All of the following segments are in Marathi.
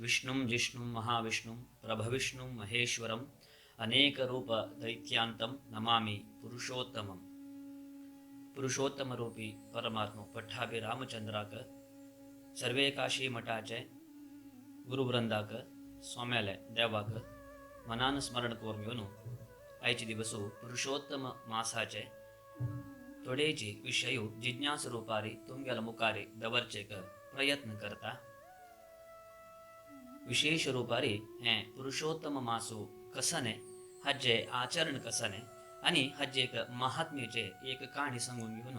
विष्णुं जिष्णुं महाविष्णुं प्रभविष्णुं महेश्वरं अनेक रूप दैत्यांतं नमामि पुरुषोत्तमं. पुरुषोत्तम रूपी परमात्मा पठाभी रामचंद्राक सर्वे काशी मठाचे गुरुवृंदाक स्वाम्यालय देवाक मनान स्मरण करून घेऊन आयचे दिवसू पुरुषोत्तम मासाचे थोडेची विषय जिज्ञास रूपारी तुमगेला मुखारी दवरचेक प्रयत्न करता. विशेष रूपारी हे पुरुषोत्तम मासू कसने हज्जे आचरण कसने आणि हज्जे एक महात्म्याचे एक कहाणी सांगून घेऊन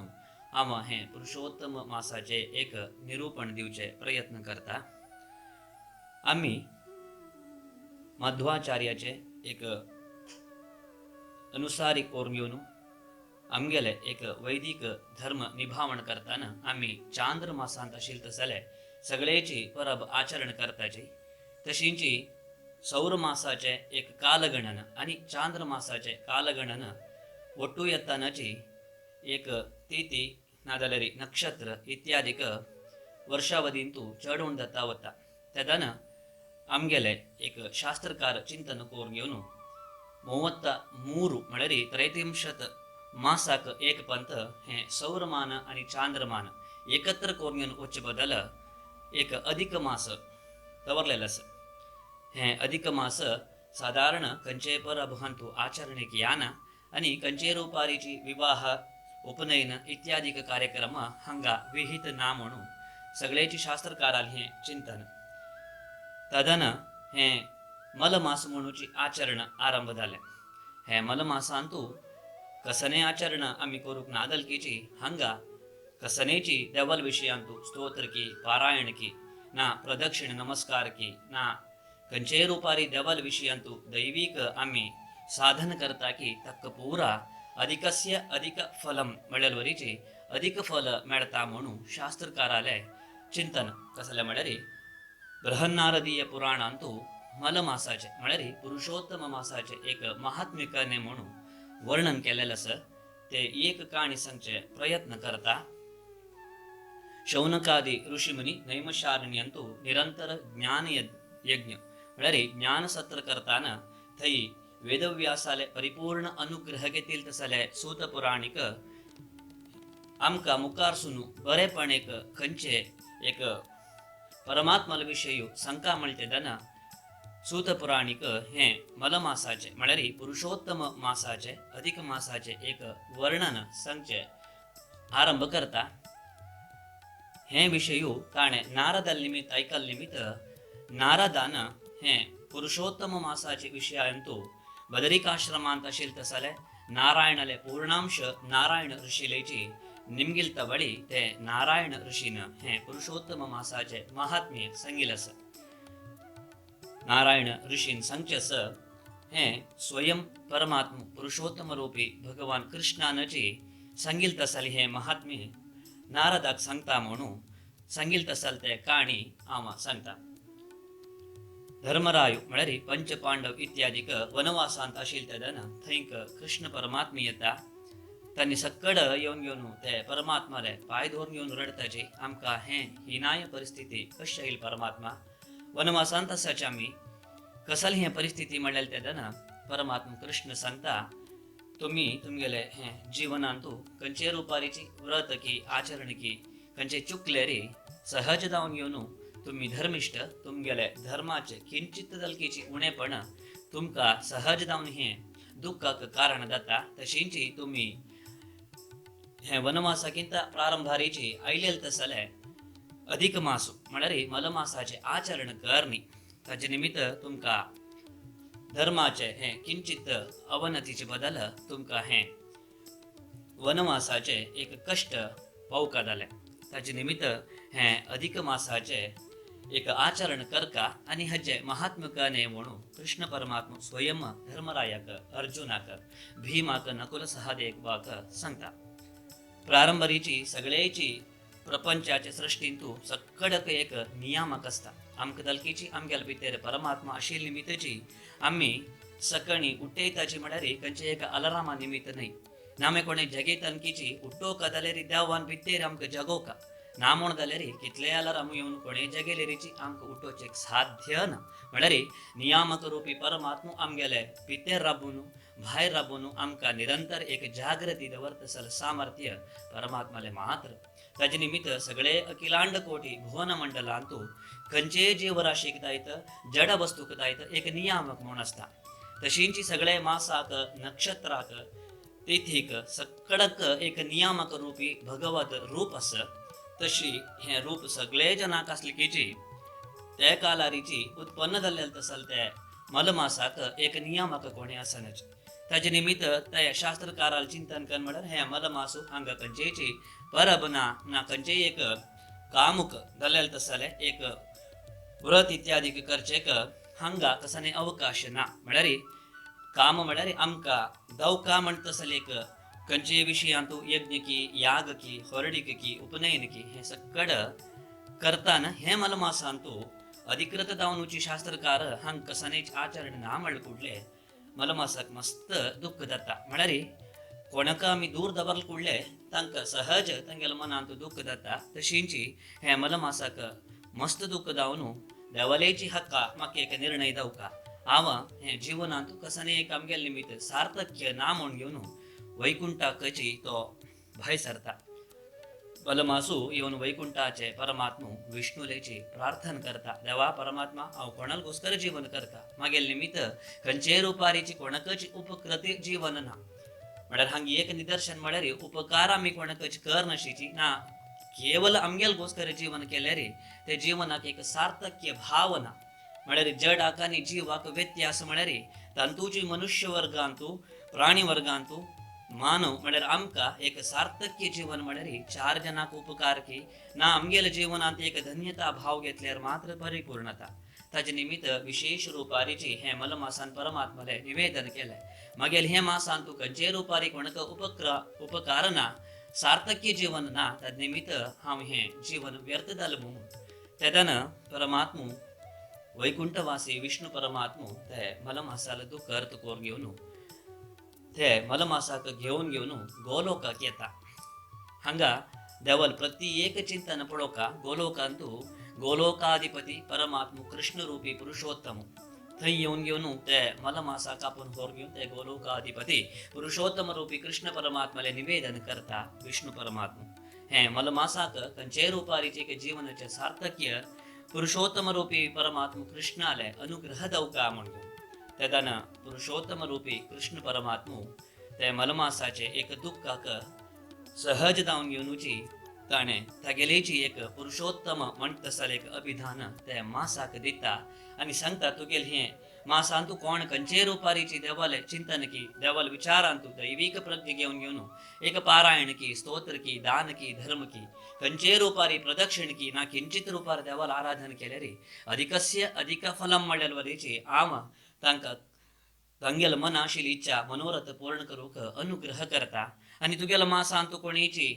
आम्हा हे पुरुषोत्तम मासाचे एक निरूपण दिवचे प्रयत्न करता. आम्ही मध्वाचार्याचे एक अनुसारी कोरून घेऊन आमगेले एक वैदिक धर्म निभावण करताना आम्ही चांद्र मासांत आशिल तसले सगळेची परब आचरण करताची तशींची सौर मासाचे एक कालगणन आणि चांद्र मासाचे कालगणन ಒಟ್ಟು येतानाची एक तिथी नादलरी नक्षत्र इत्यादिक वर्षावधींतू चढवून जाता होता. त्यादान आमगेले एक शास्त्रकार चिंतन करून घेऊन 33 म्हळरी 33 मासाक एक पंत हे सौरमान आणि चांद्रमान एकत्र करून घेऊन वचे बदल एक अधिक मास दवरलेलस. हे अधिक मास साधारण कंचे पर अभहंतु आचरणेक याना आणि कंचे रूपारीची विवाह उपनयन इत्यादी कार्यक्रम हंगा विहित ना म्हणून सगळेची शास्त्रकाराल हे चिंतन. तदन हे मलमास म्हणूची आचरण आरंभ झाले. हे मलमासांतू कसने आचरण आम्ही करूक नादलकीची हंगा कसनेची देवल विषयांतू स्तोत्र की पारायण की ना प्रदक्षिण नमस्कार की ना कंचे रूपारी देवल विषयांतू दैविक आम्ही साधन करता की तक्क पूरा अधिकस्य अधिक फलम मिळेलवरीचे अधिक फल मिळता म्हणून शास्त्रकाराले चिंतन कसले म्हणरी बृहन्नारदीय पुराणांतू मलमासाचे म्हणरी पुरुषोत्तम मासाचे एक महात्म्य करणे म्हणून वर्णन केलेलंस. ते एक कहाणी सांगचे प्रयत्न करता. शौनकादी ऋषिमुनी नैमशारण्यंतू निरंतर ज्ञान यज्ञ म्हणरी ज्ञान सत्र करताना थई वेदव्यासाले परिपूर्ण अनुग्रह घेतील तसले सूत पुराणिक आमका मुखार सुनू बरेपण एक खंचे एक परमात्मल विषय शंका मिळते दन सूत पुराणिक हे मलमासाचे म्हणरी पुरुषोत्तम मासाचे अधिक मासाचे एक वर्णन संचे आरंभ करता. हे विषय ताणे नारदल निमित्त ऐकल निमित्त नारदान हे पुरुषोत्तम मासाचे विषयांतू बदरिकाश्रमांत अशिल तसले नारायणले पूर्णांश नारायण ऋषिलेची निमगिल तवळी ते नारायण ऋषीन हे पुरुषोत्तम मासाचे महात्म्य संगिलस. नारायण ऋषीन संचस हे स्वयं परमात्म पुरुषोत्तम रूपी भगवान कृष्णानची संगिल तसली हे महात्म्य नारदाक सांगता म्हणून संगिल तसल ते काणी आम्हा सांगता. धर्मरायू म्हणरी पंचपांडव इत्यादिक वनवासांत आशिल तेदन थैंक कृष्ण परमात्मा येता त्यांनी सक्कड येऊन घेऊन ते परमात्माले पाय धरून घेऊन रडताचे आमका हे हिनाय परिस्थिती कशी येईल परमात्मा वनवासांत असाच्या मी कसल हे परिस्थिती म्हणेल तेदन परमात्मा कृष्ण सांगता तुम्ही तुमगेले हे जीवनांतू कंचे रूपारीची व्रत की आचरण की कंचे चुकले रे सहज जाऊन घेऊन तुम्ही धर्मिष्ठ तुमगेले धर्माचे किंचित दलकीची उणेपण तुमका सहज जाऊन हे दुःखाक कारण जाता तशींची तुम्ही हे वनमासाकिंत प्रारंभारीची ऐलेल तसले अधिक मासू म्हणरी मलमासाचे आचरण करणी ताचे निमित्त तुमका धर्माचे हे किंचित अवनतीचे बदल तुमका हे वनमासाचे एक कष्ट पावका जाले. ताचे निमित्त हे अधिक मासाचे एक आचरण करका आणि हजे महात्म्य कने म्हणून कृष्ण परमात्मा स्वयं धर्मरायाक अर्जुनाक भीमाक नकुल सहदेवाक सांगता. प्रारंभरीची सगळेची प्रपंचाचे सृष्टींतू सक्कडक एक नियामक असता. आमक दलकीची आमगेल भितर परमात्मा आशिल निमित्तची आम्ही सकणी उठेताची म्हणरी कंचे एक अलारामा निमित्त नाही नामे कोणे जगे तनकीची उठ्ठो कदलेरी देवान भितर आमक जगोका ना म्हण जाल्यार कितले जाल्यार आमी येवन कोणेच्या गेलेरीची आमकां उठोवचें साध्य ना. म्हळ्यार नियामक रूपी परमात्मो आमगेले भितर राबून भायर राबून आमकां निरंतर एक जागृती दवरतसल सामर्थ्य परमात्माले मात्र. ताजे निमित्त सगळे अखिलांड कोटी भुवन मंडलांतू खंयचे जीवराशीक दायत जड वस्तूक दायत एक नियामक म्हूण आसता. तशींची सगळे मासाक नक्षत्राक तिथीक सकळक एक नियामक रूपी भगवत रूप आस. तशी हे रूप सगळे जनाक आसलीकीची ते कालारीची उत्पन्न जाल्ले तसल ते मलमासाक एक नियामक कोणे आसनच. ताजे निमित्त ते शास्त्रकाराल चिंतन कर म्हळ्यार हे मलमासू हांगा खंयचेची परब ना खंयचे एक कामुक जाल्ले तसले एक व्रत इत्यादी करचेक हांगा कसले अवकाश ना. म्हळ्यार काम म्हळ्यार आमकां दवका म्हण तसले एक खंयचे विशयांतू यज्ञ की याग की होरडीक की उपनयन की हे सकड करताना हे मलमासांतू अधिकृत जावनूची शास्त्रकार हांग कसनेच आचरण ना म्हळ्ळे कुडले मलमासाक मस्त दुःख जाता. म्हळ्यार कोणाक आमी दूर दवरले कुडले तांकां सहज तांगेल्या मनांत दुःख जाता. तशींची हे मलमासाक मस्त दुःख जावन देवालेची हक्का म्हाका एक निर्णय जावका हांव हे जिवनांत कसने एक आमगेले निमित्त सार्थक्य ना म्हूण घेवन वैकुंठाकची तो भायर सरता. मलमासू येवन वैकुंठाचे परमात्मो विष्णुलेची प्रार्थना करता. देवा परमात्मा हांव कोणाल घुस्कर जीवन करता मागेले निमित्त खंयचे रुपारीची कोणाकच उपकृती जीवन ना. म्हळ्यार हांगा एक निदर्शन म्हळ्यार उपकार आमी कोणाकच कर नशीची ना. केवल आमगेल घुस्कर जीवन केल्यार ते जीवनाक एक सार्थक्य भाव ना. म्हळ्यार जडाक आनी जिवाक व्यत्यास म्हळ्यार तांतूची मनुष्य वर्गांतू प्राणी वर्गांतू मानव म्हळ्यार आमकां एक सार्थक्य जीवन म्हळ्यार चार जनाक उपकार की ना आमगेल्या जीवनांत एक धन्यता भाव घेतल्यार मात्र परिपूर्णता. ताजे निमित्त विशेष रुपारीची हे मलमासान परमात्माले निवेदन केलें. मागेल हे मासांतू खंयचे रुपारी कोणाक उपकार ना सार्थक्य जीवन ना ताजे निमित्त हांव हे जीवन व्यर्थ जालें म्हणून तेदान परमात्मो वैकुंठवासी विष्णू परमात्मो ते मलमासाला दुःख अर्थ कोर घेवन ते मलमासाक घेवन गोलोकाक येता. हांगा देवल प्रत्येक चिंतन पळोवका गोलोकांतू गोलोकाधिपती परमात्मो कृष्ण रूपी पुरुषोत्तम थंय येवन घेवन ते मलमासाक आपूण होर घेवन ते गोलोकाधिपती पुरुषोत्तम रूपी कृष्ण परमात्माले निवेदन करता. विष्णू परमात्मो हे मलमासाक खंयचे रुपारीचे एक जीवनाचे सार्थक्य पुरुषोत्तम रूपी परमात्मा कृष्णाले अनुग्रह दवका म्हणून तेदान पुरुषोत्तम रूपी कृष्ण परमात्मो ते मलमासाचे एक दुःखाक सहज जावन घेवनूची ताणें तागेलेची एक पुरुषोत्तम म्हणटा तसले एक अभिधान ते मासाक दिता आनी सांगता तुगेल हे मासांतू कोण खंयचे रुपारीची देवाले चिंतन की देवाल विचारांतू दैवीक प्रज्ञ घेवन एक पारायण की स्तोत्र की दान की धर्म की खंयचे रुपारी प्रदक्षिण की ना किंचित रुपार देवाल आराधन केले रे अधिकस्य अधिक फलम म्हणलेल वरेची आम तांकां तांगेल मन आशिल्ली इच्छा मनोरथ पूर्ण करूक अनुग्रह करता. आनी तुगेल मासांतू कोणीची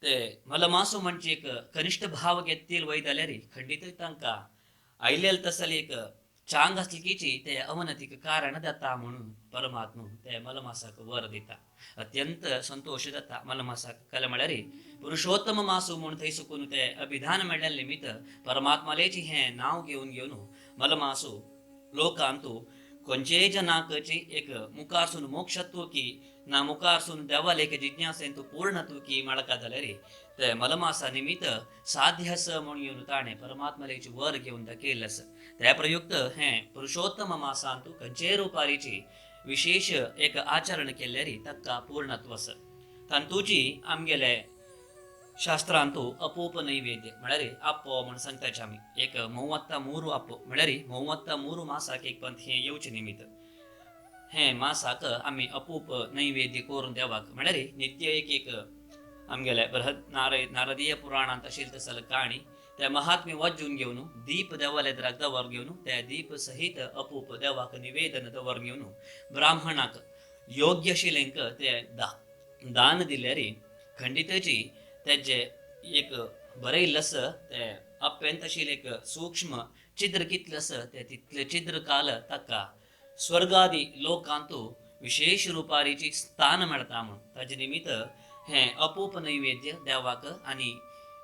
ते मलमासो म्हणजे एक कनिष्ठ भाव घेतील वय जाल्यार खंडित तांकां आयलेल तसले एक चांग आसलीकीची ते अवनतीक कारण जाता म्हणून परमात्मो ते मलमासाक वर दिता. अत्यंत संतोष जाता मलमासाक कले म्हळ्यार पुरुषोत्तम मासू म्हूण थंय सुकून ते अभिधान मेळ्ळे निमित्त परमात्मालेची हें नांव घेवन मलमासू लोकांतू खंयचेय जनाकची एक मुखारसून मोक्षत्व की ना मुखारसून देवाल एक जिज्ञासेंतू पूर्णत्व की म्हणका जाल्यार ते मलमासा निमित्त साध्य आस म्हूण येवन ताणें परमात्मालेची वर घेवन दाखयल्लें आसा. त्या प्रयुक्त हें पुरुषोत्तम मासांतू खंयचे रुपारीची विशेष एक आचरण केल्ल्यार ताका पूर्णत्व आसा. तांतूची आमगेले शास्त्रांतू अपूप नैवेद्य म्हळ्यार आप्पो म्हण सांगताचे आमी एक 33 आप्पो म्हळ्यार 33 मासाक एक पंथ हें येवचे निमित्त हे मासाक आमी अपूप नैवेद्य करून देवाक म्हळ्यार नित्य एक आमगेले बृहद नारदीय पुराणांत आशिल्ली तसल काणी ते महात्म्य वाजून घेवन दीप देवाले द्राक दवर घेवन ते दीप सहित अपूप देवाक निवेदन दवर घेवन ब्राह्मणाक योग्य आशिल्लेंक ते दान दिल्यार खंडितची तेजे एक बरयल्लें आसा ते अप्पेंत आशिल्लें एक सूक्ष्म छिद्र कितलें आसा ते तितले छिद्र काल ताका स्वर्गादी लोकांतू विशेष रुपारीची स्थान मेळटा म्हूण ताजे निमित्त हें अपूप नैवेद्य देवाक आनी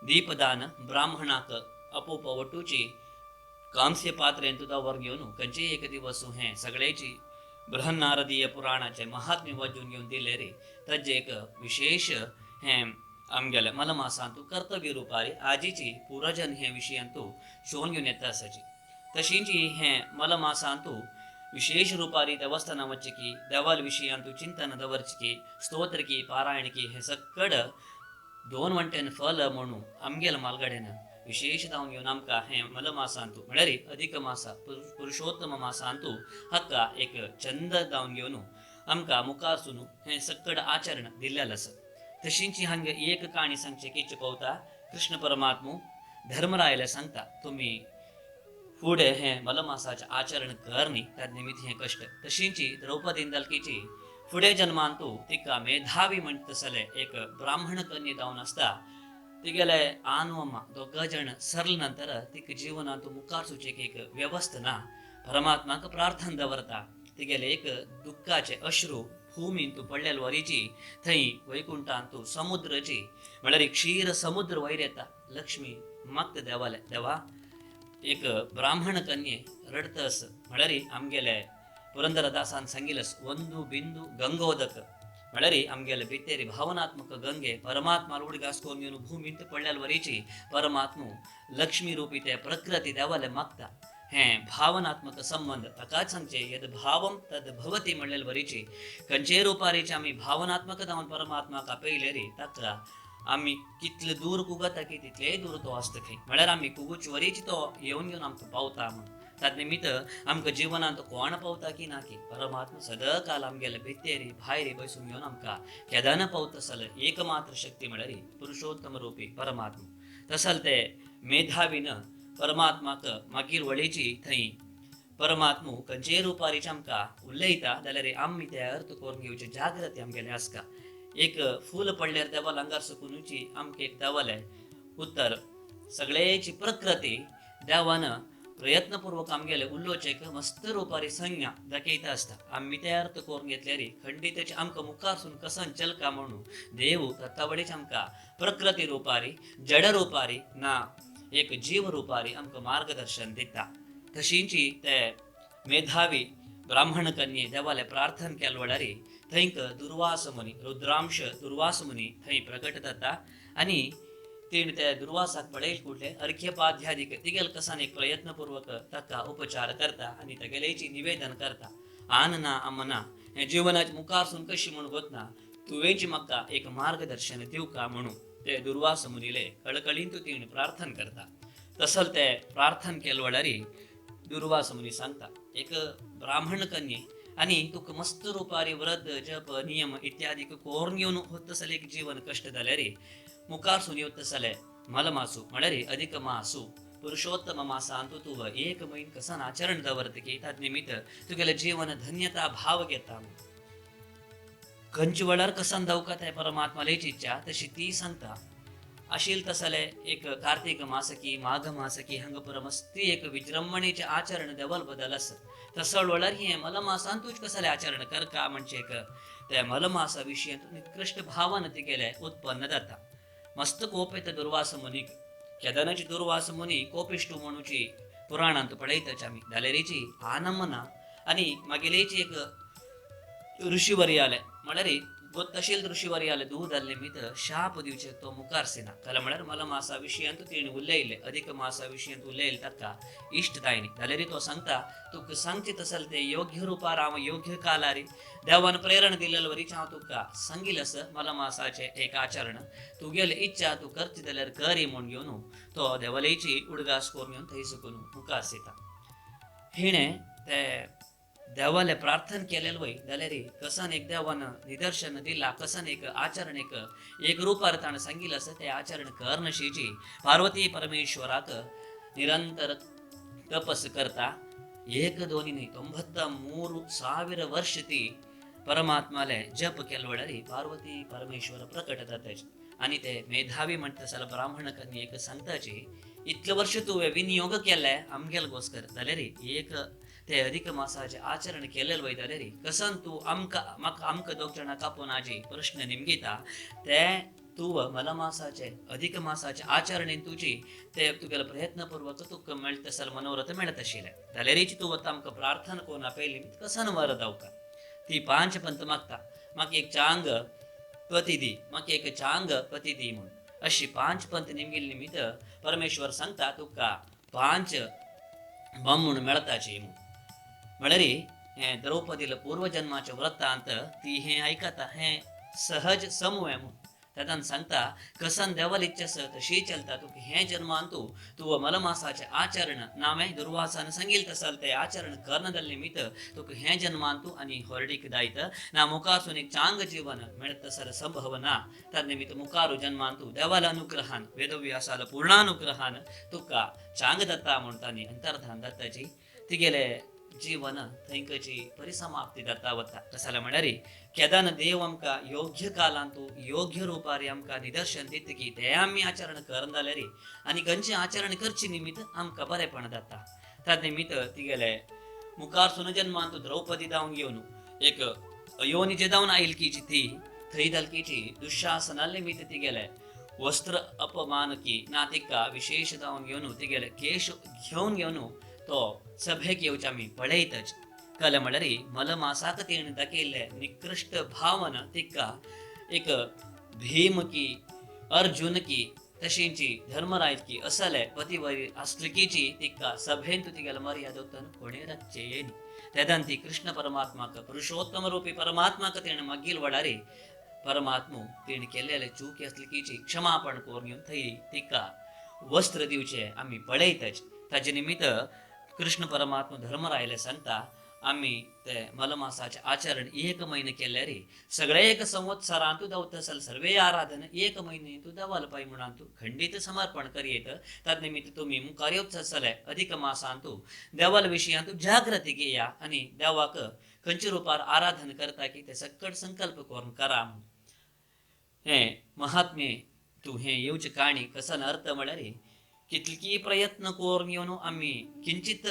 दीपदान ब्राह्मणाक अपोप वटूची कांस्य पात्रेन तुझा घेऊन खंयचे एक दिवस हे सगळ्याची बृहन्नारदीय पुराणाचे महात्म्य वाजून घेऊन दिले रे तजे एक विशेष हे आमगेले मलमासांतू कर्तव्य रुपारी आजीची पुराजन हे विषयांतू शोन घेऊन येता असाची तशींची हे मलमासांतू विशेष रूपारी देवस्थाना वच्चकी देवाल विषयांतू चिंतन दवरचकी स्तोत्र की पारायण की हे सकड 2 वंटेन फल म्हणू आमगेल मालगडेन विशेष जावन घेवन आमकां हे मलमासांतू म्हळ्यार अधिक मासा पुरुषोत्तम मासांतू हक्का एक चंद जावन घेवन आमकां मुखारसून हे सकड आचरण दिल्लेलें आसा तशींची हांगा एक काणी सांगचे कीच पवता कृष्ण परमात्मू धर्मरायला सांगता तुम्ही फुडें हे मलमासाचें आचरण करनी त्या निमित्त हे कश्ट तशींची द्रौपदी दलकीची फुडें जन्मांतू तिका मेधावी म्हणटा तसले एक ब्राह्मण कन्ये जावन आसता तिगेले आनवम्मा दोग जण सरल नंतर तिक जीवनांतू मुखार सुचेक एक व्यवस्था ना परमात्माक प्रार्थना दवरता तिगेले एक दुःखाचे अश्रू भूमींतू पडलेल वरीची थंय वैकुंठांतू समुद्रची म्हळ्यार क्षीर समुद्र वयर येता लक्ष्मी मागता देवाले देवा एक ब्राह्मण कन्ये रडतस म्हळ्यार आमगेले पुरंदरदासान सांगिलस ಒಂದು बिंदू गंगोदक म्हळ्यार आमगेले भितेरी भावनात्मक गंगे परमात्मा उडगास्कोन घेवन भूमींत पडल्याल वरीची परमात्मू लक्ष्मी रूपी ते प्रकृती देवाले मागता हे भावनात्मक संबंध ताकाच सांगचे यद भावम तद भवती म्हणलेल वरीची खंयचे रुपारीचे आमी भावनात्मक जावन परमात्माक आपयले रे ताका आमी कितले दूर कुगता की तितले दूर तो आसता खंय म्हळ्यार आमी कुगूच वरीची तो येवन घेवन आमकां पावता म्हण ताद निमित्त आमकां जिवनांत कोण पावता की ना की परमात्मा सदां काल आमगेले भितेरी भायरी बसून घेवन आमकां केदान पावता आसले एकमात्र शक्ती म्हळ्यार पुरुषोत्तम रूपी परमात्मा तसल ते मेधावीन परमात्माक मागीर वळेची थंय परमात्मू खंयचे रुपारीचे आमकां उलयता जाल्यार आमी ते अर्थ करून घेवचे जागृती आमगेले आसता एक फूल पडल्यार देवाल आंगार सुकूनची आमकां एक देवाले उत्तर सगळेची प्रकृती देवान प्रयत्नपूर्वक आमगेले उल्लोचेक मस्त रुपारी संज्ञा दाखयता आसता आमी ते अर्थ करून घेतल्यार खंडितचे आमकां मुखारसून कसन चलका म्हणून देव तत्तावडेच आमकां प्रकृती रुपारी जड रुपारी ना एक जीव रुपारी आमकां मार्गदर्शन दिता तशींची ते मेधावी ब्राह्मण कन्ये देवाले प्रार्थना केले वडारी थंयक दुर्वास मुनी रुद्रांश दुर्वास मुनी थंय प्रकट जाता आनी तीण ते दुर्वासाक पळयले कुठले अर्घ्यपाध्यादीक तिगेल कसान एक प्रयत्नपूर्वक ताका उपचार करता आनी तेगेलेची निवेदन करता आन ना आमना हे जिवनाचे मुखारसून कशी म्हूण गोतना तुवेंची म्हाका एक मार्गदर्शन दिवका म्हणून ते दुर्वास मुनीले कळकळींतू तीण प्रार्थना करता तसल ते प्रार्थना केले वडारी दुर्वास मुनी सांगता एक ब्राह्मण कन्ये आनी तुका मस्त रुपारी व्रत जप नियम इत्यादी कोरून घेवन होत तसले एक जीवन कश्ट जाल्यार मुखार सुन येवत तसले मलमासू म्हळ्यार अधिक मासू पुरुषोत्तम मासांतू तुव एक म्हयन कसान आचरण दवरता की ताद निमित्त तुगेले जीवन धन्यता भाव घेता खंयचे वेळार कसान जावका ते परमात्मा लेची इच्छा तशी ती सांगता आशिल तसले एक कार्तिक मास की माघ मास की हांगा पुरो मस्ती एक विजृंभणेचे आचरण देवल बदल आसा तसळ वेळार हे मलमासांतूच कसले आचरण करका म्हणजे ते मलमासा विशयी निकृष्ट भावन तिगेले उत्पन्न जाता मस्त कोप येता दुर्वास मुनीक केदानाची दुर्वास मुनी कोपिष्टू म्हणूची पुराणांत पळयताच आमी जाल्यारीची आनमना आनी मागेलेची एक ऋषीवरी आले म्हळ्यार तशेल ऋषीवरी आले दूध जाल्ले निमित्त शाप दिवचे तो मुखार सेना जाल्यार म्हळ्यार मलमासा विशयांत तिणे उलयले अधिक मासा विशयांत उलयले ताका इश्ट तायनी जाल्यार तो सांगता तुका सांगचे तसल ते योग्य रुपार हांव योग्य कालारी देवान प्रेरण दिलेले वरीचे हांव तुका सांगिल आस मलमासाचे एक आचरण तुगेले इच्छा तूं करची जाल्यार करी म्हूण घेवन तो देवालेची उडगास करून घेवन थंय सुकून मुखार सेता हिणे ते देवाले प्रार्थना केलेले वय जाल्यार कसान एक देवान निदर्शन दिला कसान एक आचरण एक रूपार ताणें सांगिल्लें आसा तें आचरण करनशीची पार्वती परमेश्वराक निरंतर तपस करता एक दोनी न्ही 93,000 वर्ष ती परमात्माले जप केले वडार पार्वती परमेश्वर प्रकट जाताचे आनी ते मेधावी म्हणटा जाल्यार ब्राह्मण कन्येक सांगताची इतले वर्ष तुवें विनियोग केले आमगेल गोस्कर जाल्यार एक ते अधिक मासाचे आचरण केलेले वय जाल्यार कसन तूं आमकां दोग जाणां कापून आजी प्रश्न निमगिता ते तू मलमासाचे अधिक मासाचे आचरणेन तुझी ते तुगेलो प्रयत्नपूर्वक तुका मेळत तसल मनोरथ मेळत आशिल्ले जाल्यारीच तू वता आमकां प्रार्थना कोना पयली कसन वर दावका ती 5 पंत मागता म्हाका एक चांग पती दी म्हाका एक चांग पती दी म्हूण अशी 5 पंत निमगेल निमित्त परमेश्वर सांगता तुका 5 बामूण मेळताची म्हूण म्हळ्यार हें द्रौपदीला पूर्वजन्माचें वृत्तांत ती हें आयकता हें सहज समूह म्हूण तातूंत सांगता कसन देवाल इच्छा आसा तशी चलता तुका हें जन्मान तूं मलमासाचें आचरण नावें दुर्वासान सांगिल तसल तें आचरण करना जाल्ले निमित्त तुका हें जन्मान तूं आनी होरडीक दायत ना मुखारसून एक चांग जीवन मेळत तसर संभव ना तार निमित्त मुखारू जन्मान तूं देवाल अनुग्रहान वेदव्यासाल पूर्णानुग्रहान तुका चांग दत्ता म्हूण तांणी अंतर्धान दत्ताची तिगेले जीवन थंयची परिसमाप्ती जाता वता तशें जाल्यार म्हळ्यार केदान देव आमकां योग्य कालांतू योग्य रुपारी आमकां निदर्शन दिता की तें आमी आचरण करना जाल्यार आनी खंयचें आचरण करचे निमित्त आमकां बरेंपण जाता त्या निमित्त तिगेले मुखार सुनजन्मान तूं द्रौपदी जावन घेवन एक अयोनिजे जावन आयिल्कीची ती थंय जाल्कीची दुःशासना निमित्त तिगेले वस्त्र अपमान की ना तिका विशेष जावन घेवन तिगेले केश घेवन तो सभेक येवचे आमी पळयतच कळ्ळें म्हळ्यार मलमासाक तेणें दाखयल्ले निकृश्ट भावन तिका एक भीम की अर्जुन की तशींची धर्मराज की असले पतिवरी आसलकीची तिका सभेंत तिगेले मर्यादोत्तन कोणें रचचे तेदान ती कृष्ण परमात्माक पुरुषोत्तम रूपी परमात्माक तेणें मागील वडारे परमात्मो तेणें केल्लेले चूक आसलकीची क्षमापण करून घेवन थंय तिका वस्त्र दिवचे आमी पळयतच ताजे निमित्त कृष्ण परमात्मा धर्मरायले सांगता आमी ते मलमासाचे आचरण 1 महिने केल्यार सगळे 1 संवत्सरांतू दावतसल सर्वे आराधन 1 महिने तू देवाल पाय म्हणून तू खंडित समर्पण करियेत त्या निमित्त तुम्ही मुखार येवचले अधिक मासांतू देवाल विशयांतू जागृती घेया आनी देवाक खंयच्या रुपार आराधन करता की ते सकट संकल्प करून करा हे महात्मे तू हे येवचे काणी कसन अर्थ म्हळ्यार कितली प्रयत्न करून घेवन आमी किंचित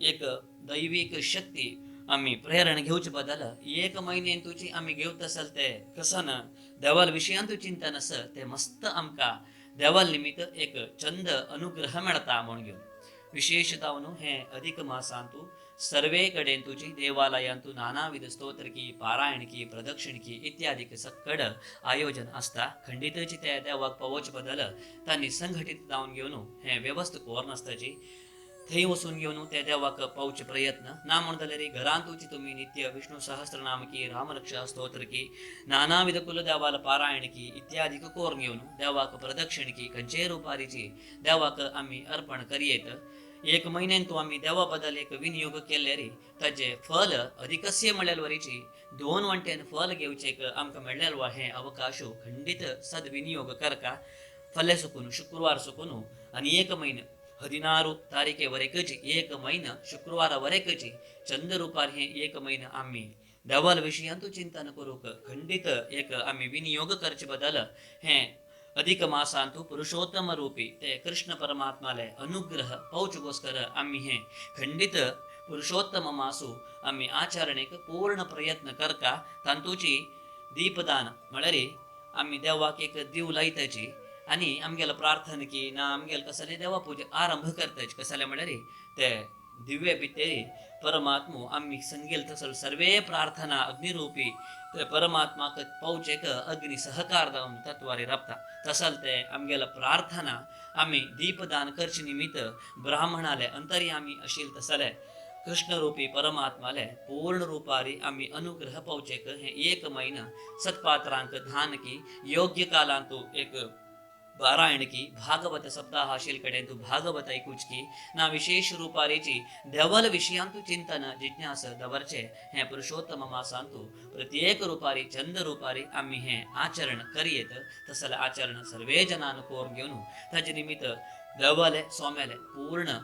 एक दैविक शक्ती आमी प्रेरणा घेवचे बदल 1 महिने तुजी आमी घेवत आसल ते कसन देवाल विशयांतू चिंतन आस ते मस्त आमकां देवाल निमित्त एक चंद अनुग्रह मेळता म्हूण घेवन विशेषतावन हे अधिक मासांतू सर्वे कडेन तुजी देवालयांतू नानाविध स्तोत्र की पारायण की प्रदक्षिण की इत्यादी सक्कड आयोजन आसता खंडितची त्या देवाक पावोवचे बदल तांणी संघटीत जावन घेवन हे व्यवस्था करून आसताची थंय वचून घेवन त्या देवाक पावचे प्रयत्न ना म्हण जाल्यार घरांतूची तुमी नित्य विष्णू सहस्त्रनाम की रामरक्षा स्तोत्र की नानाविध कुलदेवाल पारायण की इत्यादी करून घेवन देवाक प्रदक्षिण की खंयचे रुपारीची देवाक आमी अर्पण करियेत 1 महिन्यान तू आमी देवा बद्दल एक विनियोग केल्यार ताचे फल अधिकस्य म्हळ्यार वरीची 2 वंटेन फल घेवचे आमकां मेळ्ळेल वा हे अवकाश खंडित सद्विनियोग करका फले सुकून शुक्रवार सुकून आनी 1 महिने 16 तारीखे वरेकची 1 महिना शुक्रवार वरेकची चंद रुपार हे 1 महिना आमी देवाल विशयांतू चिंतन करूक खंडित एक आमी विनियोग करचे बदल हे अधिक मासांतू पुरुषोत्तम रूपी ते कृष्ण परमात्माले अनुग्रह पावचेगोस्कर आमी हे खंडित पुरुषोत्तम मासू आमी आचरणेक पूर्ण प्रयत्न करता तांतूची दीपदान म्हळ्यार आमी देवाक एक दिव लायताची आनी आमगेलो प्रार्थना की ना आमगेलो कसले देवा पुजे आरंभ करताची कसले म्हळ्यार ते दिव्य भितर परमात्मो आमी संगेल तसल सर्वे प्रार्थना अग्निरूपी ते परमात्माक पावचेक अग्नि सहकार जावन तत्वारी राबता तसल ते आमगेलो प्रार्थना आमी दीपदान करचे निमित्त ब्राह्मणाले अंतर्यामी आशिल तसले कृष्णरूपी परमात्माले पूर्ण रूपारी आमी अनुग्रह पावचेक हे 1 महिना सत्पात्रांक धान की योग्य कालांतू एक पारायण की भागवत सप्ताह आशिल कडेन तू भागवत ऐकूच की ना विशेष रूपारीची देवल विशयांतू चिंतन जिज्ञास दवरचे हे पुरुषोत्तम मासांतू प्रत्येक रूपारी चंद रूपारी आमी हे आचरण करियेत तसले आचरण सर्वे जनान कोरून घेवन ताजे निमित्त देवाले सोम्याले पूर्ण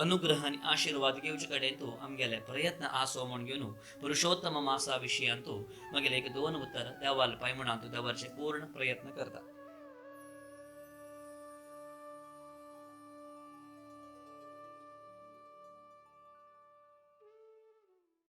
अनुग्रह आणि आशीर्वाद घेवचे कडेन तू आमगेले प्रयत्न आसो म्हूण घेवन पुरुषोत्तम मासा विशयांतू मगेले 1-2 उत्तर देवाल पाय म्हणून तू दवरचे पूर्ण प्रयत्न करता.